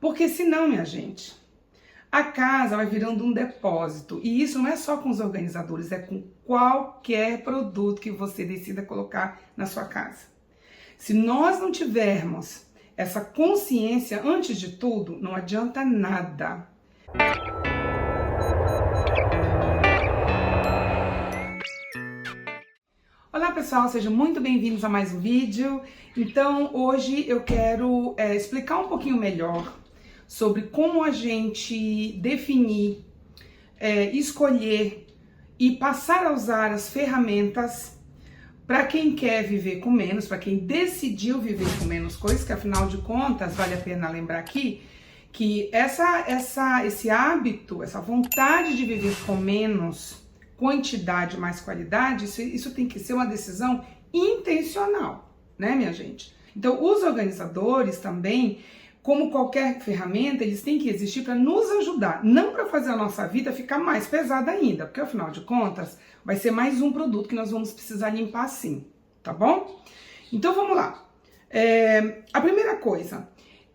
Porque senão, minha gente, a casa vai virando um depósito. E isso não é só com os organizadores, é com qualquer produto que você decida colocar na sua casa. Se nós não tivermos essa consciência, antes de tudo, não adianta nada. Olá pessoal, sejam muito bem-vindos a mais um vídeo. Então hoje eu quero explicar um pouquinho melhor sobre como a gente definir, escolher e passar a usar as ferramentas para quem quer viver com menos, para quem decidiu viver com menos coisas, que afinal de contas vale a pena lembrar aqui que esse hábito, essa vontade de viver com menos quantidade mais qualidade, isso tem que ser uma decisão intencional, né, minha gente? Então, os organizadores também, como qualquer ferramenta, eles têm que existir para nos ajudar, não para fazer a nossa vida ficar mais pesada ainda, porque afinal de contas, vai ser mais um produto que nós vamos precisar limpar sim, tá bom? Então, vamos lá. A primeira coisa,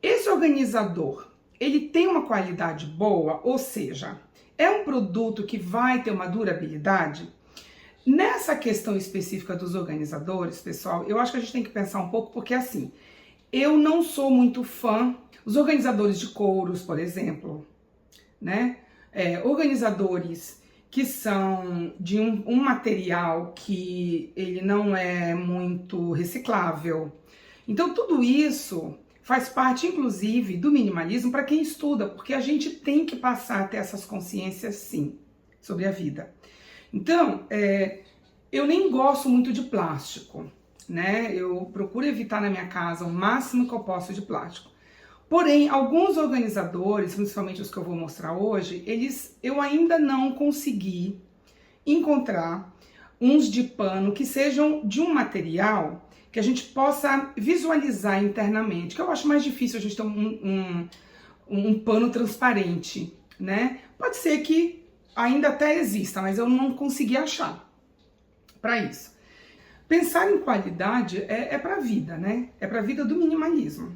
esse organizador, ele tem uma qualidade boa, ou seja, é um produto que vai ter uma durabilidade? Nessa questão específica dos organizadores, pessoal, eu acho que a gente tem que pensar um pouco, porque assim, eu não sou muito fã dos organizadores de couros, por exemplo, né? Organizadores que são de um material que ele não é muito reciclável. Então, tudo isso faz parte, inclusive, do minimalismo para quem estuda, porque a gente tem que passar a ter essas consciências, sim, sobre a vida. Então, eu nem gosto muito de plástico, né? Eu procuro evitar na minha casa o máximo que eu posso de plástico. Porém, alguns organizadores, principalmente os que eu vou mostrar hoje, eu ainda não consegui encontrar uns de pano que sejam de um material que a gente possa visualizar internamente, que eu acho mais difícil a gente ter um pano transparente, né? Pode ser que ainda até exista, mas eu não consegui achar para isso. Pensar em qualidade é para a vida, né? É para a vida do minimalismo.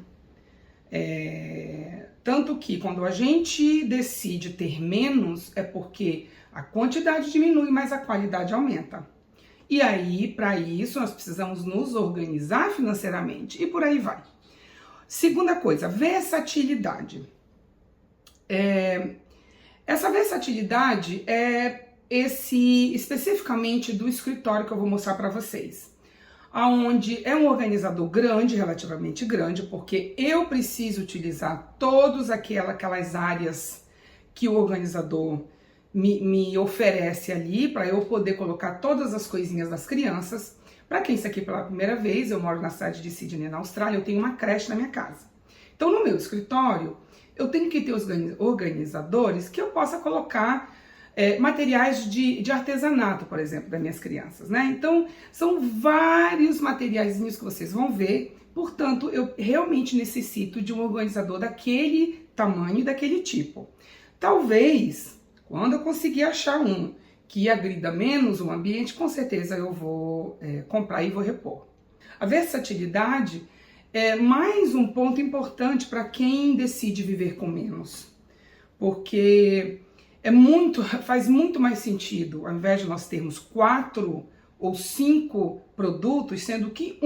Tanto que quando a gente decide ter menos, é porque a quantidade diminui, mas a qualidade aumenta. E aí, para isso, nós precisamos nos organizar financeiramente. E por aí vai. Segunda coisa, versatilidade. Essa versatilidade é especificamente do escritório que eu vou mostrar para vocês. Onde é um organizador grande, relativamente grande, porque eu preciso utilizar todas aquelas áreas que o organizador me oferece ali para eu poder colocar todas as coisinhas das crianças. Para quem está aqui pela primeira vez, eu moro na cidade de Sydney, na Austrália, eu tenho uma creche na minha casa. Então, no meu escritório, eu tenho que ter os organizadores que eu possa colocar materiais de artesanato, por exemplo, das minhas crianças, né? Então, são vários materiaizinhos que vocês vão ver, portanto, eu realmente necessito de um organizador daquele tamanho e daquele tipo. Talvez, quando eu conseguir achar um que agrida menos o ambiente, com certeza eu vou comprar e vou repor. A versatilidade é mais um ponto importante para quem decide viver com menos, porque faz muito mais sentido, ao invés de nós termos 4 ou 5 produtos, sendo que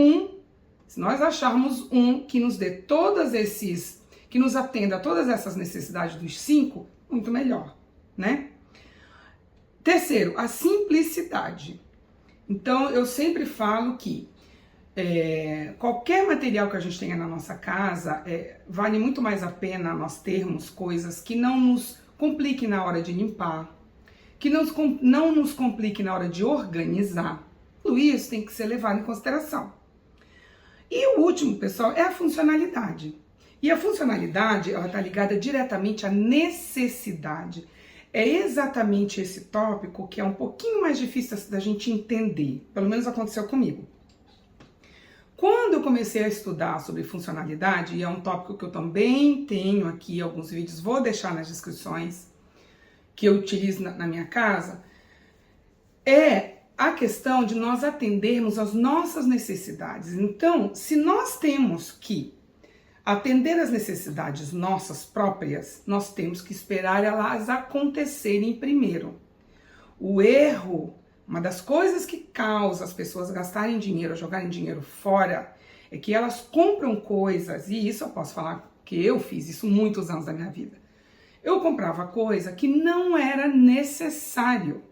se nós acharmos um que nos dê que nos atenda a todas essas necessidades dos 5, muito melhor, né? Terceiro, a simplicidade. Então, eu sempre falo que qualquer material que a gente tenha na nossa casa, vale muito mais a pena nós termos coisas que não nos complique na hora de limpar, que não nos complique na hora de organizar. Tudo isso tem que ser levado em consideração. E o último, pessoal, é a funcionalidade. E a funcionalidade, ela está ligada diretamente à necessidade. É exatamente esse tópico que é um pouquinho mais difícil da gente entender. Pelo menos aconteceu comigo. Quando eu comecei a estudar sobre funcionalidade, e é um tópico que eu também tenho aqui alguns vídeos, vou deixar nas descrições, que eu utilizo na minha casa, é a questão de nós atendermos às nossas necessidades. Então, se nós temos que atender às necessidades nossas próprias, nós temos que esperar elas acontecerem primeiro. O erro, uma das coisas que causa as pessoas gastarem dinheiro, jogarem dinheiro fora, é que elas compram coisas, e isso eu posso falar que eu fiz isso muitos anos da minha vida. Eu comprava coisa que não era necessário.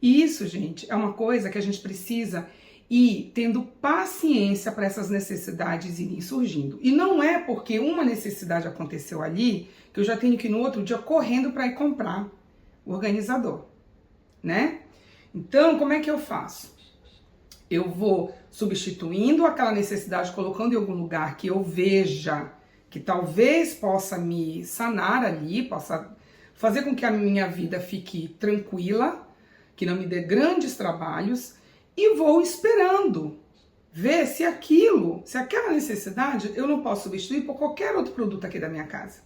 E isso, gente, é uma coisa que a gente precisa ir tendo paciência para essas necessidades irem surgindo. E não é porque uma necessidade aconteceu ali que eu já tenho que ir no outro dia correndo para ir comprar o organizador, né? Então, como é que eu faço? Eu vou substituindo aquela necessidade, colocando em algum lugar que eu veja que talvez possa me sanar ali, possa fazer com que a minha vida fique tranquila, que não me dê grandes trabalhos, e vou esperando ver se aquela necessidade eu não posso substituir por qualquer outro produto aqui da minha casa.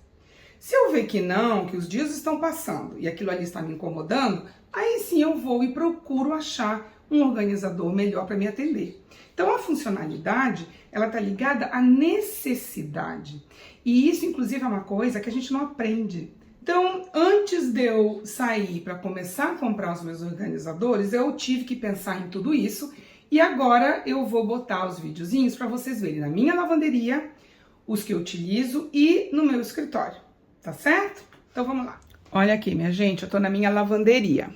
Se eu ver que não, que os dias estão passando e aquilo ali está me incomodando, aí sim eu vou e procuro achar um organizador melhor para me atender. Então a funcionalidade, ela está ligada à necessidade. E isso, inclusive, é uma coisa que a gente não aprende. Então, antes de eu sair para começar a comprar os meus organizadores, eu tive que pensar em tudo isso. E agora eu vou botar os videozinhos para vocês verem na minha lavanderia, os que eu utilizo e no meu escritório. Tá certo? Então vamos lá. Olha aqui, minha gente, eu tô na minha lavanderia.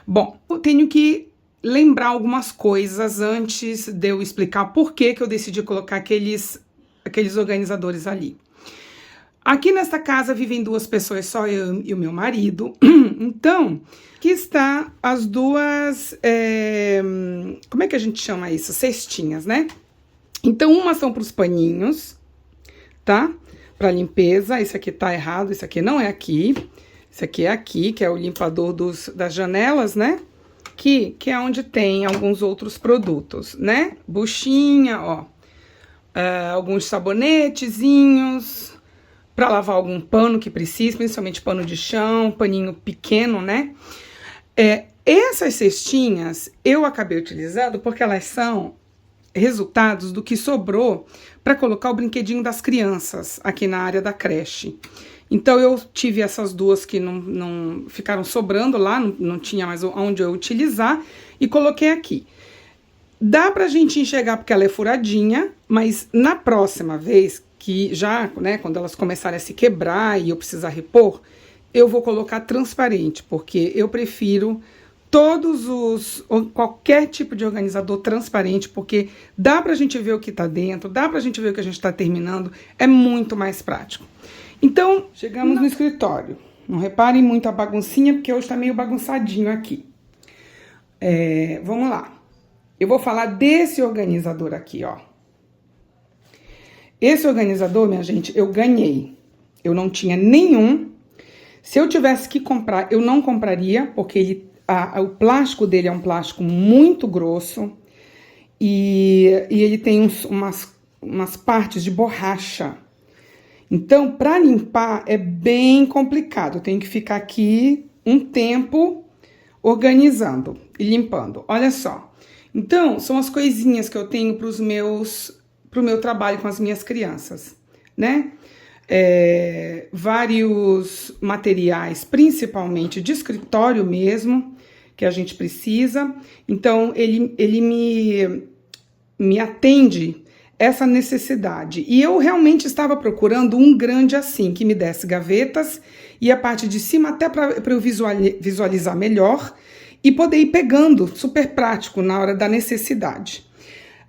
Bom, eu tenho que lembrar algumas coisas antes de eu explicar por que eu decidi colocar aqueles organizadores ali. Aqui nesta casa vivem duas pessoas, só eu e o meu marido. Então, aqui está as duas, como é que a gente chama isso? Cestinhas, né? Então, uma são para os paninhos, tá? Para limpeza. Esse aqui tá errado, esse aqui não é aqui. Esse aqui é aqui, que é o limpador das janelas, né? Que é onde tem alguns outros produtos, né? Buchinha, ó. Alguns sabonetezinhos para lavar algum pano que precisa, principalmente pano de chão, paninho pequeno, né? Essas cestinhas eu acabei utilizando porque elas são resultados do que sobrou para colocar o brinquedinho das crianças aqui na área da creche. Então eu tive essas duas que não ficaram sobrando lá, não tinha mais onde eu utilizar, e coloquei aqui. Dá pra gente enxergar porque ela é furadinha, mas na próxima vez que já, né, quando elas começarem a se quebrar e eu precisar repor, eu vou colocar transparente, porque eu prefiro qualquer tipo de organizador transparente, porque dá pra gente ver o que tá dentro, dá pra gente ver o que a gente tá terminando, é muito mais prático. Então, chegamos no escritório. Não reparem muito a baguncinha, porque hoje tá meio bagunçadinho aqui. Vamos lá. Eu vou falar desse organizador aqui, ó. Esse organizador, minha gente, eu ganhei. Eu não tinha nenhum. Se eu tivesse que comprar, eu não compraria, porque o plástico dele é um plástico muito grosso. E ele tem umas partes de borracha. Então, para limpar é bem complicado. Eu tenho que ficar aqui um tempo organizando e limpando. Olha só. Então, são as coisinhas que eu tenho pro meu trabalho com as minhas crianças, né? Vários materiais, principalmente de escritório mesmo, que a gente precisa. Então, ele me atende essa necessidade. E eu realmente estava procurando um grande assim, que me desse gavetas e a parte de cima até para eu visualizar melhor e poder ir pegando, super prático na hora da necessidade.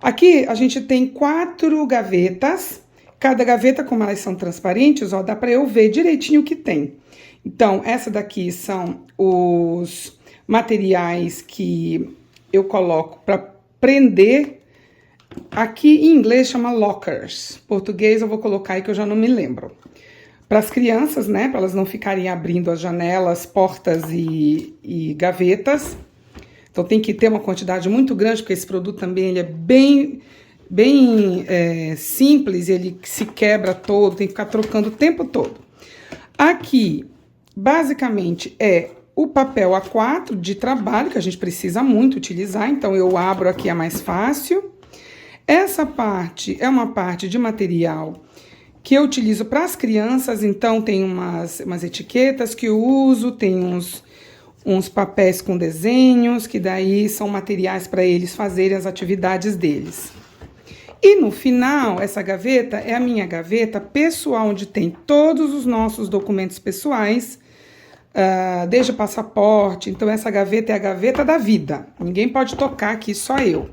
Aqui a gente tem 4 gavetas, cada gaveta, como elas são transparentes, ó, dá para eu ver direitinho o que tem. Então, essa daqui são os materiais que eu coloco para prender. Aqui em inglês chama lockers, português eu vou colocar aí que eu já não me lembro. Para as crianças, né, para elas não ficarem abrindo as janelas, portas e gavetas. Então tem que ter uma quantidade muito grande, porque esse produto também ele é bem simples, ele se quebra todo, tem que ficar trocando o tempo todo. Aqui, basicamente, é o papel A4 de trabalho, que a gente precisa muito utilizar, então eu abro aqui, é mais fácil. Essa parte é uma parte de material que eu utilizo para as crianças, então tem umas etiquetas que eu uso, tem uns papéis com desenhos, que daí são materiais para eles fazerem as atividades deles. E no final, essa gaveta é a minha gaveta pessoal, onde tem todos os nossos documentos pessoais, desde o passaporte. Então essa gaveta é a gaveta da vida, ninguém pode tocar aqui, só eu.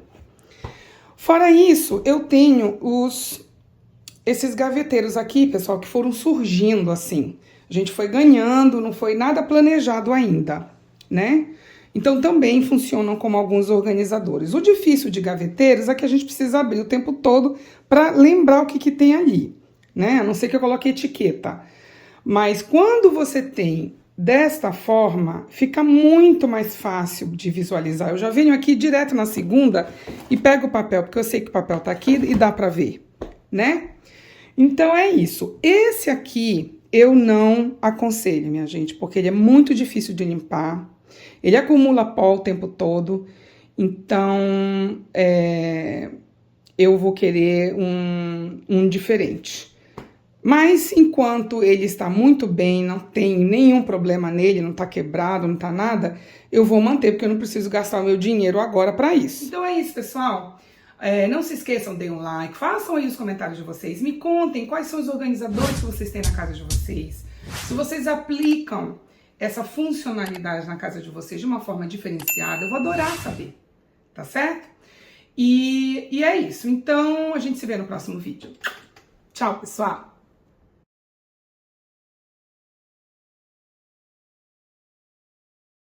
Fora isso, eu tenho esses gaveteiros aqui, pessoal, que foram surgindo assim. A gente foi ganhando, não foi nada planejado ainda, né? Então também funcionam como alguns organizadores. O difícil de gaveteiros é que a gente precisa abrir o tempo todo para lembrar o que tem ali, né? A não ser que eu coloque etiqueta. Mas quando você tem desta forma, fica muito mais fácil de visualizar. Eu já venho aqui direto na segunda e pego o papel, porque eu sei que o papel tá aqui e dá para ver, né? Então é isso. Esse aqui eu não aconselho, minha gente, porque ele é muito difícil de limpar. Ele acumula pó o tempo todo. Então eu vou querer um diferente. Mas enquanto ele está muito bem, não tem nenhum problema nele, não está quebrado, não está nada, eu vou manter, porque eu não preciso gastar o meu dinheiro agora para isso. Então é isso, pessoal. Não se esqueçam, deem um like, façam aí os comentários de vocês, me contem quais são os organizadores que vocês têm na casa de vocês. Se vocês aplicam essa funcionalidade na casa de vocês de uma forma diferenciada, eu vou adorar saber, tá certo? E é isso. Então a gente se vê no próximo vídeo. Tchau, pessoal!